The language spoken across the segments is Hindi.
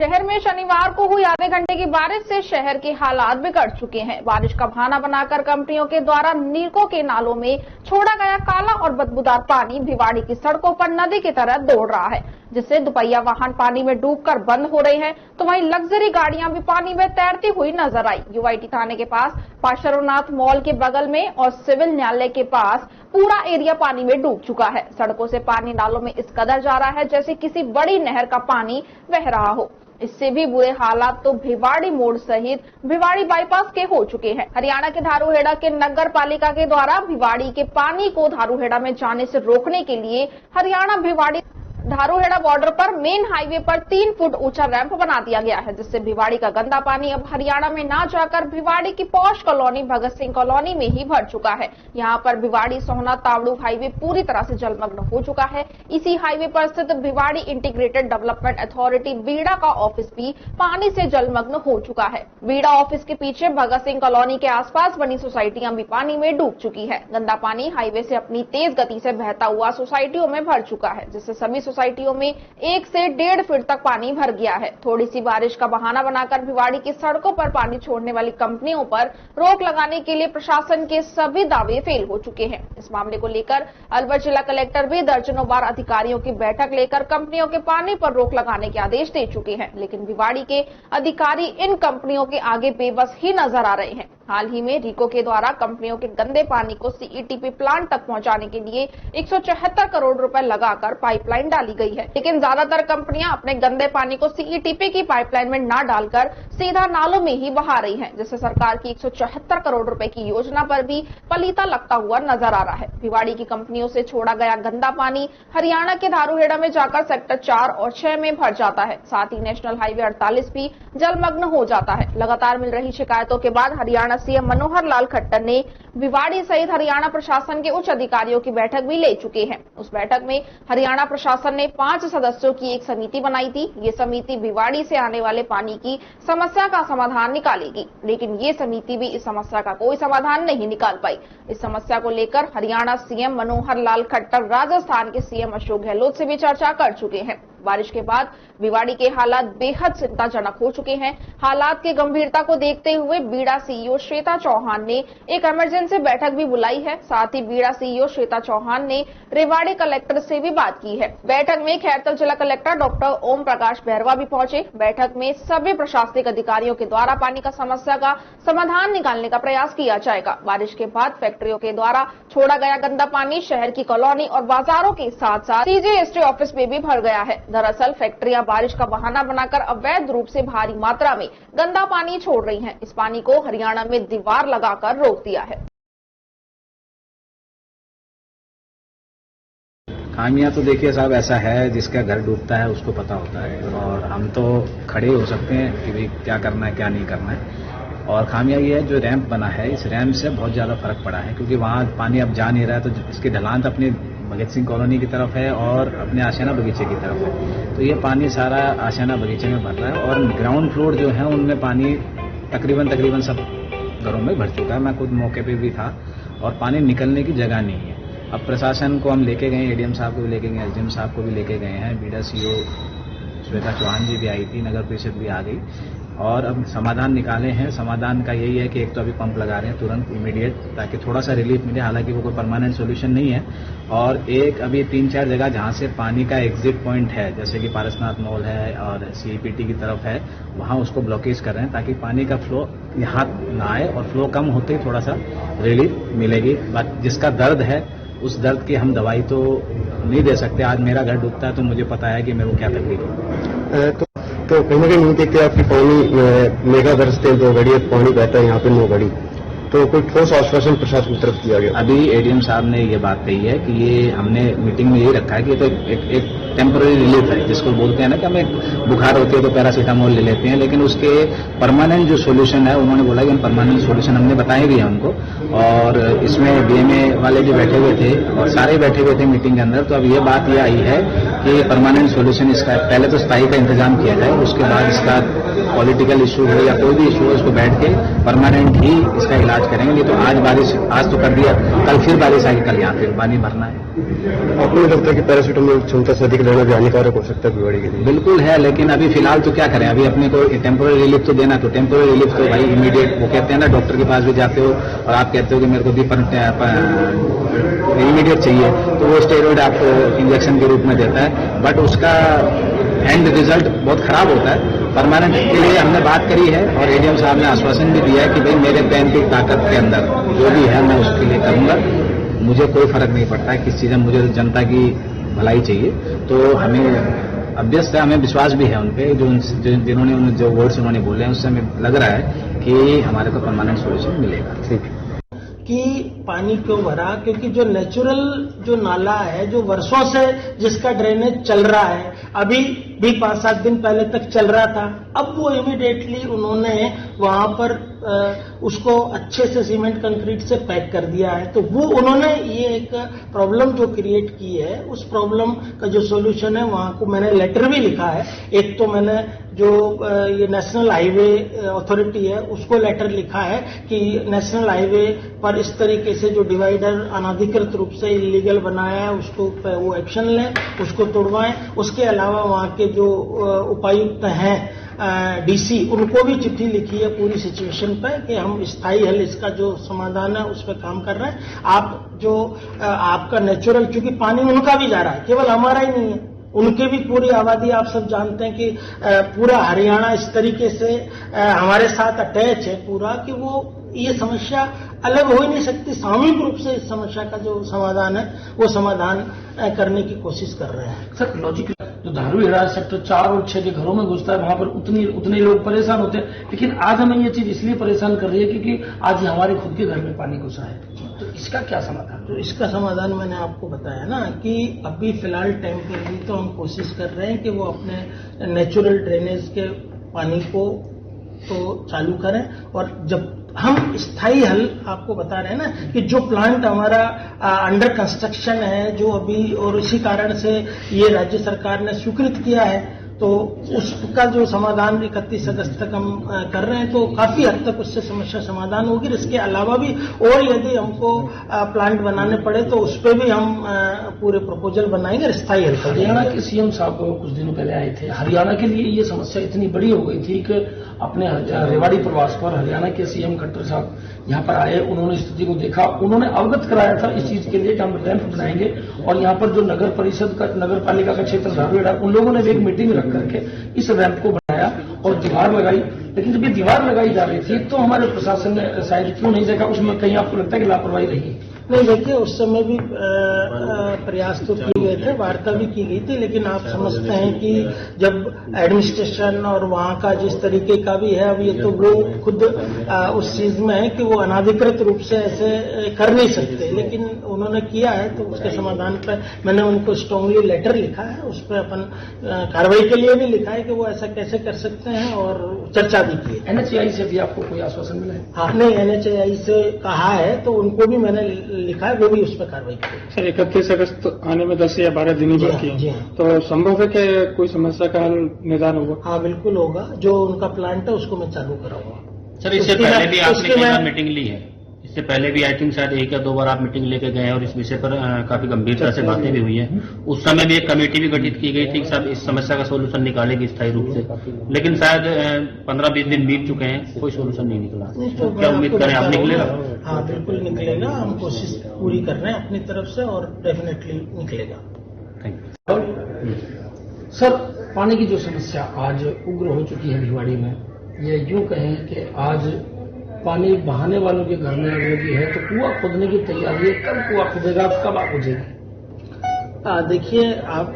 शहर में शनिवार को हुई आधे घंटे की बारिश से शहर के हालात बिगड़ चुके हैं। बारिश का बहाना बनाकर कंपनियों के द्वारा नीरकों के नालों में छोड़ा गया काला और बदबूदार पानी भिवाड़ी की सड़कों पर नदी की तरह दौड़ रहा है, जिससे दुपहिया वाहन पानी में डूबकर बंद हो रहे हैं, तो वहीं लग्जरी गाड़ियां भी पानी में तैरती हुई नजर आई। यूआईटी थाने के पास, पार्श्वनाथ मॉल के बगल में और सिविल न्यायालय के पास पूरा एरिया पानी में डूब चुका है। सड़कों से पानी नालों में इस कदर जा रहा है जैसे किसी बड़ी नहर का पानी बह रहा हो। इससे भी बुरे हालात तो भिवाड़ी मोड़ सहित भिवाड़ी बाईपास के हो चुके हैं। हरियाणा के धारूहेड़ा के नगर पालिका के द्वारा भिवाड़ी के पानी को धारूहेड़ा में जाने से रोकने के लिए हरियाणा भिवाड़ी धारूहेड़ा बॉर्डर पर मेन हाईवे पर 3 फुट ऊंचा रैंप बना दिया गया है, जिससे भिवाड़ी का गंदा पानी अब हरियाणा में ना जाकर भिवाड़ी की posh colony Bhagat Singh colony में ही भर चुका है। यहां पर भिवाड़ी सोहना तावड़ू हाईवे पूरी तरह से जलमग्न हो चुका है। इसी हाईवे पर स्थित भिवाड़ी इंटीग्रेटेड डेवलपमेंट अथॉरिटी बीड़ा का ऑफिस भी पानी से जलमग्न हो चुका है। बीड़ा ऑफिस के पीछे भगत सिंह कॉलोनी के आसपास बनी सोसाइटियां भी पानी में डूब चुकी है। गंदा पानी हाईवे से अपनी तेज गति से बहता हुआ सोसाइटियों में भर चुका है, जिससे सभी सोसाइटियों में 1 से 1.5 फीट तक पानी भर गया है। थोड़ी सी बारिश का बहाना बनाकर भिवाड़ी की सड़कों पर पानी छोड़ने वाली कंपनियों पर रोक लगाने के लिए प्रशासन के सभी दावे फेल हो चुके हैं। इस मामले को लेकर अलवर जिला कलेक्टर भी दर्जनों बार अधिकारियों की बैठक लेकर कंपनियों के पानी पर रोक लगाने के आदेश दे चुके हैं, लेकिन भिवाड़ी के अधिकारी इन कंपनियों के आगे बेबस ही नजर आ रहे हैं। हाल ही में रीको के द्वारा कंपनियों के गंदे पानी को सीईटीपी प्लांट तक पहुंचाने के लिए 174 करोड़ रुपए लगाकर पाइपलाइन डाली गई है, लेकिन ज्यादातर कंपनियां अपने गंदे पानी को सीईटीपी की पाइपलाइन में न डालकर सीधा नालों में ही बहा रही हैं, जिससे सरकार की 174 करोड़ रुपए की योजना पर भी पलीता लगता हुआ नजर आ रहा है। भिवाड़ी की कंपनियों से छोड़ा गया गंदा पानी हरियाणा के धारूहेड़ा में जाकर सेक्टर 4 और 6 में भर जाता है। साथ ही नेशनल हाईवे 48 भी जलमग्न हो जाता है। लगातार मिल रही शिकायतों के बाद हरियाणा सीएम मनोहर लाल खट्टर ने भिवाड़ी सहित हरियाणा प्रशासन के उच्च अधिकारियों की बैठक भी ले चुके हैं। उस बैठक में हरियाणा प्रशासन ने 5 सदस्यों की एक समिति बनाई थी। ये समिति भिवाड़ी से आने वाले पानी की समस्या का समाधान निकालेगी, लेकिन ये समिति भी इस समस्या का कोई समाधान नहीं निकाल पाई। इस समस्या को लेकर हरियाणा सीएम मनोहर लाल खट्टर राजस्थान के सीएम अशोक गहलोत से भी चर्चा कर चुके हैं। बारिश के बाद भिवाड़ी के हालात बेहद चिंताजनक हो चुके हैं। हालात की गंभीरता को देखते हुए बीड़ा सीईओ श्वेता चौहान ने एक इमरजेंसी बैठक भी बुलाई है। साथ ही बीड़ा सीईओ श्वेता चौहान ने रेवाड़ी कलेक्टर से भी बात की है। बैठक में खैरतल जिला कलेक्टर डॉक्टर ओम प्रकाश बहरवा भी पहुंचे। बैठक में सभी प्रशासनिक अधिकारियों के द्वारा पानी का समस्या का समाधान निकालने का प्रयास किया जाएगा। बारिश के बाद फैक्ट्रियों के द्वारा छोड़ा गया गंदा पानी शहर की कॉलोनी और बाजारों के साथ साथ सीजीएसटी ऑफिस में भी भर गया है। दरअसल फैक्ट्रियां बारिश का बहाना बनाकर अवैध रूप से भारी मात्रा में गंदा पानी छोड़ रही हैं। इस पानी को हरियाणा में दीवार लगाकर रोक दिया है। खामियां तो देखिए साहब, ऐसा है जिसका घर डूबता है उसको पता होता है, और हम तो खड़े हो सकते हैं कि भाई क्या करना है क्या नहीं करना है। और खामियां ये है जो रैंप बना है, इस रैंप से बहुत ज्यादा फर्क पड़ा है, क्योंकि वहां पानी अब जा नहीं रहा है, तो इसकी ढलान अपने भगत सिंह कॉलोनी की तरफ है और अपने आशियाना बगीचे की तरफ है। तो ये पानी सारा आशियाना बगीचे में भर रहा है और ग्राउंड फ्लोर जो है उनमें पानी तकरीबन सब घरों में भर चुका है। मैं खुद मौके पे भी था और पानी निकलने की जगह नहीं है। अब प्रशासन को हम लेके गए, एडीएम साहब को भी लेके गए, एसडीएम साहब को भी लेके गए हैं, बीड़ा सीईओ श्वेता चौहान जी भी आई थी, नगर परिषद भी आ गई और अब समाधान निकाले हैं। समाधान का यही है कि एक तो अभी पंप लगा रहे हैं तुरंत इमीडिएट, ताकि थोड़ा सा रिलीफ मिले, हालांकि वो कोई परमानेंट सोल्यूशन नहीं है। और एक अभी 3-4 जगह जहां से पानी का एग्जिट पॉइंट है, जैसे कि पारसनाथ मॉल है और सीईपीटी की तरफ है, वहां उसको ब्लॉकेज कर रहे हैं ताकि पानी का फ्लो यहाँ ना आए, और फ्लो कम होते ही थोड़ा सा रिलीफ मिलेगी। बट जिसका दर्द है उस दर्द की हम दवाई तो नहीं दे सकते। आज मेरा घर डूबता है तो मुझे पता है कि मेरे को क्या तकलीफ है। तो कहीं ना कहीं नहीं देखते आपकी पानी मेगा बरसते 2 घड़ी पानी बहता है यहाँ पे 9 घड़ी, तो कोई ठोस आश्वासन प्रशासन की तरफ दिया गया? अभी एडीएम साहब ने ये बात कही है कि ये हमने मीटिंग में यही रखा है कि ये तो एक टेम्पररी रिलीफ है, जिसको बोलते हैं ना कि हमें बुखार होती है तो पैरासीटामोल ले लेते हैं, लेकिन उसके परमानेंट जो सोल्यूशन है उन्होंने बोला कि हम परमानेंट सोल्यूशन हमने बताए भी है उनको। और इसमें बीएमए वाले जो बैठे हुए थे और सारे बैठे हुए थे मीटिंग के अंदर, तो अब ये बात ये आई है कि परमानेंट सॉल्यूशन इसका पहले तो स्थायी का इंतजाम किया जाए, उसके बाद इसका पॉलिटिकल इशू हो या कोई भी इशू हो, इसको बैठ के परमानेंट ही इसका इलाज करेंगे। नहीं तो आज तो कर दिया, कल फिर बारिश आएगी, कल यहाँ फिर पानी भरना है। आपको नहीं लगता कि पैरासीटामोल क्षमता से अधिक लेना भी हानिकारक हो सकता है भिवाड़ी के लिए? बिल्कुल है, लेकिन अभी फिलहाल तो क्या करें, अभी अपने को टेम्पोररी रिलीफ तो देना, तो टेम्पोररी रिलीफ तो भाई इमीडिएट, वो कहते हैं ना, डॉक्टर के पास भी जाते हो और आप कहते हो कि मेरे को भी इमीडिएट चाहिए, तो वो स्टेरॉइड आपको इंजेक्शन के रूप में देता है, बट उसका एंड रिजल्ट बहुत खराब होता है। परमानेंट के लिए हमने बात करी है और एडीएम साहब ने आश्वासन भी दिया है कि भाई मेरे पैन की ताकत के अंदर जो भी है मैं उसके लिए करूंगा, मुझे कोई फर्क नहीं पड़ता है किस चीज़ में, मुझे जनता की भलाई चाहिए। तो हमें अभ्यस्त है, हमें विश्वास भी है उन पर, जिन्होंने जो वर्ड्स उन्होंने बोले हैं उससे हमें लग रहा है कि हमारे को परमानेंट सोल्यूशन मिलेगा। ठीक कि पानी क्यों भरा, क्योंकि जो नेचुरल जो नाला है, जो वर्षों से जिसका ड्रेनेज चल रहा है, अभी भी 5-7 दिन पहले तक चल रहा था, अब वो इमीडिएटली उन्होंने वहां पर उसको अच्छे से सीमेंट कंक्रीट से पैक कर दिया है। तो वो उन्होंने ये एक प्रॉब्लम जो क्रिएट की है, उस प्रॉब्लम का जो सॉल्यूशन है वहां को मैंने लेटर भी लिखा है। एक तो मैंने जो ये नेशनल हाईवे अथॉरिटी है उसको लेटर लिखा है कि नेशनल हाईवे पर इस तरीके से जो डिवाइडर अनाधिकृत रूप से इलीगल बनाया है उसको वो एक्शन लें, उसको तोड़वाएं। उसके अलावा वहां के जो उपायुक्त हैं डीसी, उनको भी चिट्ठी लिखी है पूरी सिचुएशन पे कि हम स्थायी हल इसका जो समाधान है उस पर काम कर रहे हैं। आप जो आपका नेचुरल, चूंकि पानी उनका भी जा रहा है, केवल हमारा ही नहीं है, उनके भी पूरी आबादी, आप सब जानते हैं कि पूरा हरियाणा इस तरीके से हमारे साथ अटैच है पूरा, कि वो ये समस्या अलग हो ही नहीं सकती। सामूहिक रूप से इस समस्या का जो समाधान है वो समाधान करने की कोशिश कर रहे हैं। सर लॉजिक जो धारूहेड़ा सेक्टर 4 और 6 के घरों में घुसता है, वहां पर उतने लोग परेशान होते हैं, लेकिन आज हमें ये चीज इसलिए परेशान कर रही है क्योंकि आज हमारे खुद के घर में पानी घुसा है। तो इसका क्या समाधान? तो इसका समाधान मैंने आपको बताया ना कि अभी फिलहाल टेम्परेरी तो हम कोशिश कर रहे हैं कि वो अपने नेचुरल ड्रेनेज के पानी को तो चालू करें, और जब हम स्थायी हल आपको बता रहे हैं ना कि जो प्लांट हमारा अंडर कंस्ट्रक्शन है जो अभी, और इसी कारण से ये राज्य सरकार ने स्वीकृत किया है, तो उसका जो समाधान 31 अगस्त तक हम कर रहे हैं, तो काफी हद तक उससे समस्या समाधान होगी। इसके अलावा भी और यदि हमको प्लांट बनाने पड़े तो उस पर भी हम पूरे प्रपोजल बनाएंगे स्थायी हल। हरियाणा के सीएम साहब कुछ दिनों पहले आए थे, हरियाणा के लिए ये समस्या इतनी बड़ी हो गई थी कि अपने रेवाड़ी प्रवास पर हरियाणा के सीएम खट्टर साहब यहाँ पर आए, उन्होंने स्थिति को देखा, उन्होंने अवगत कराया था इस चीज के लिए कि हम रैंप बनाएंगे, और यहाँ पर जो नगर परिषद का, नगर पालिका का क्षेत्र धारूहेड़ा, उन लोगों ने भी एक मीटिंग रख करके इस रैंप को बनाया और दीवार लगाई। लेकिन जब ये दीवार लगाई जा रही थी तो हमारे प्रशासन ने शायद क्यों नहीं देखा, उसमें कहीं आपको लगता है कि लापरवाही रही? नहीं, देखिए उस समय भी प्रयास तो किए गए थे, वार्ता भी की गई थी, लेकिन आप समझते हैं कि जब एडमिनिस्ट्रेशन और वहां का जिस तरीके का भी है, अब ये तो वो खुद उस चीज में है कि वो अनाधिकृत रूप से ऐसे कर नहीं सकते, लेकिन उन्होंने किया है तो उसके समाधान पर मैंने उनको स्ट्रांगली लेटर लिखा है, उस पर अपन कार्रवाई के लिए भी लिखा है कि वो ऐसा कैसे कर सकते हैं, और चर्चा भी की है। NHAI से भी आपको कोई आश्वासन मिला है? हाँ, नहीं, NHAI से कहा है तो उनको भी मैंने लिखा है, वो भी उस पर कार्रवाई करेगी। सर 31 अगस्त आने में 10 या 12 दिन ही बाकी हैं, तो संभव है कि कोई समस्या का हल निदान होगा? हाँ, बिल्कुल होगा। जो उनका प्लांट है उसको मैं चालू कराऊंगा। सर इससे पहले भी आपने कई बार मीटिंग ली है, इससे पहले भी आई थिंक शायद 1 या 2 बार आप मीटिंग लेके गए हैं और इस विषय पर काफी गंभीरता से बातें भी हुई हैं। उस समय भी एक कमेटी भी गठित की गई थी कि साहब इस समस्या का सोल्यूशन निकालेगी स्थायी रूप से, लेकिन शायद 15-20 दिन बीत चुके हैं, कोई सोल्यूशन नहीं निकला। तो क्या उम्मीद करें आप निकलेगा? हाँ, बिल्कुल निकलेगा। हम कोशिश पूरी कर रहे हैं अपनी तरफ से और डेफिनेटली निकलेगा। Thank you. सर पानी की जो समस्या आज उग्र हो चुकी है भिवाड़ी में, ये यूं कहें कि आज पानी बहाने वालों के घर में आग लगी है, तो कुआं खोदने की तैयारी है। कब कुआं खुदेगा, कब आग बुझेगी? देखिए, आप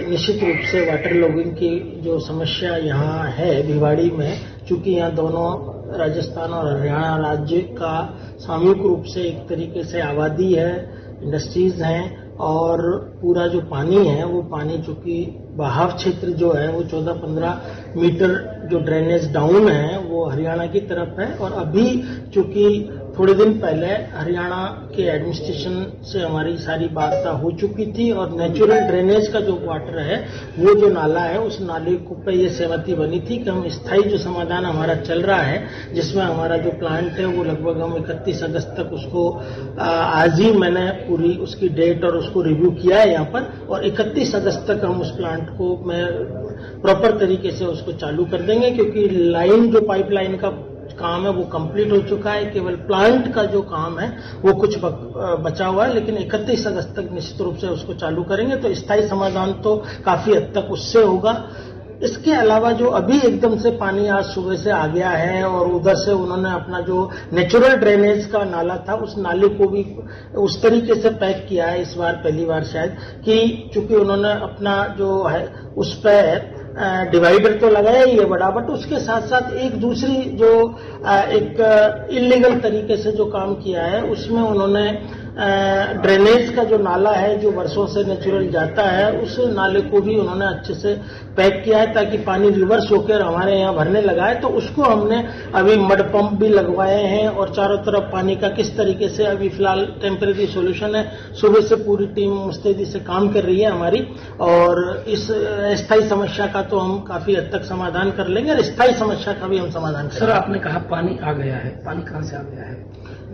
निश्चित रूप से वाटर लॉगिंग की जो समस्या यहाँ है भिवाड़ी में, चूंकि यहाँ दोनों राजस्थान और हरियाणा राज्य का सामूहिक रूप से एक तरीके से आबादी है, इंडस्ट्रीज हैं, और पूरा जो पानी है वो पानी चूंकि बहाव क्षेत्र जो है वो 14-15 मीटर जो ड्रेनेज डाउन है वो हरियाणा की तरफ है, और अभी चूंकि थोड़े दिन पहले हरियाणा के एडमिनिस्ट्रेशन से हमारी सारी वार्ता हो चुकी थी और नेचुरल ड्रेनेज का जो वाटर है वो जो नाला है उस नाले को पे ये सहमति बनी थी कि हम स्थायी जो समाधान हमारा चल रहा है जिसमें हमारा जो प्लांट है वो लगभग हम 31 अगस्त तक उसको आज ही मैंने पूरी उसकी डेट और उसको रिव्यू किया है यहाँ पर और 31 अगस्त तक हम उस प्लांट को मैं प्रॉपर तरीके से उसको चालू कर देंगे क्योंकि लाइन जो पाइपलाइन का काम है वो कंप्लीट हो चुका है। केवल प्लांट का जो काम है वो कुछ बचा हुआ है लेकिन 31 अगस्त तक निश्चित रूप से उसको चालू करेंगे तो स्थायी समाधान तो काफी हद तक उससे होगा। इसके अलावा जो अभी एकदम से पानी आज सुबह से आ गया है और उधर से उन्होंने अपना जो नेचुरल ड्रेनेज का नाला था उस नाले को भी उस तरीके से पैक किया है इस बार पहली बार शायद कि चूंकि उन्होंने अपना जो है उस पर डिवाइडर तो लगाया ही है बड़ा बट उसके साथ साथ एक दूसरी जो एक इलीगल तरीके से जो काम किया है उसमें उन्होंने ड्रेनेज का जो नाला है जो वर्षों से नेचुरल जाता है उस नाले को भी उन्होंने अच्छे से पैक किया है ताकि पानी रिवर्स होकर हमारे यहाँ भरने लगा है तो उसको हमने अभी मड पंप भी लगवाए हैं और चारों तरफ पानी का किस तरीके से अभी फिलहाल टेम्परेरी सॉल्यूशन है। सुबह से पूरी टीम मुस्तैदी से काम कर रही है हमारी और इस स्थायी समस्या का तो हम काफी हद तक समाधान कर लेंगे और स्थायी समस्या का भी हम समाधान करेंगे। सर आपने कहा पानी आ गया है, पानी कहाँ से आ गया है?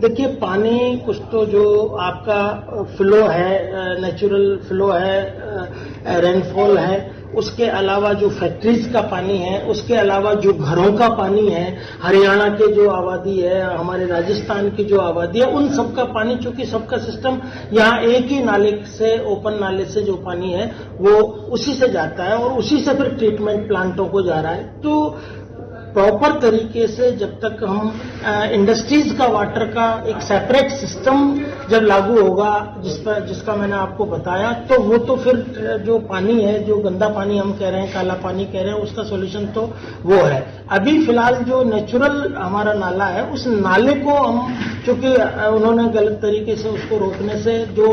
देखिए पानी कुछ तो जो आपका फ्लो है नेचुरल फ्लो है रेनफॉल है उसके अलावा जो फैक्ट्रीज का पानी है उसके अलावा जो घरों का पानी है हरियाणा के जो आबादी है हमारे राजस्थान की जो आबादी है उन सबका पानी चूंकि सबका सिस्टम यहाँ एक ही नाले से ओपन नाले से जो पानी है वो उसी से जाता है और उसी से फिर ट्रीटमेंट प्लांटों को जा रहा है तो प्रॉपर तरीके से जब तक हम इंडस्ट्रीज का वाटर का एक सेपरेट सिस्टम जब लागू होगा जिसका मैंने आपको बताया तो वो तो फिर जो पानी है जो गंदा पानी हम कह रहे हैं काला पानी कह रहे हैं उसका सॉल्यूशन तो वो है। अभी फिलहाल जो नेचुरल हमारा नाला है उस नाले को हम चूंकि उन्होंने गलत तरीके से उसको रोकने से जो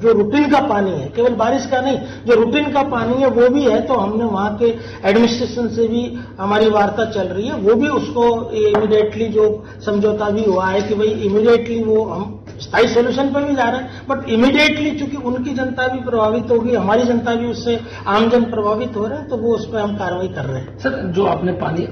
रूटीन का पानी है केवल बारिश का नहीं जो रूटीन का पानी है वो भी है तो हमने वहां के एडमिनिस्ट्रेशन से भी हमारी वार्ता चल रही है वो भी उसको इमीडिएटली जो समझौता भी हुआ है कि भाई इमीडिएटली वो हम स्थायी सोल्यूशन पर भी जा रहे हैं बट इमीडिएटली चूंकि उनकी जनता भी प्रभावित होगी हमारी जनता भी उससे आमजन प्रभावित हो रहे हैं तो वो उस पर हम कार्रवाई कर रहे हैं। सर जो आपने पानी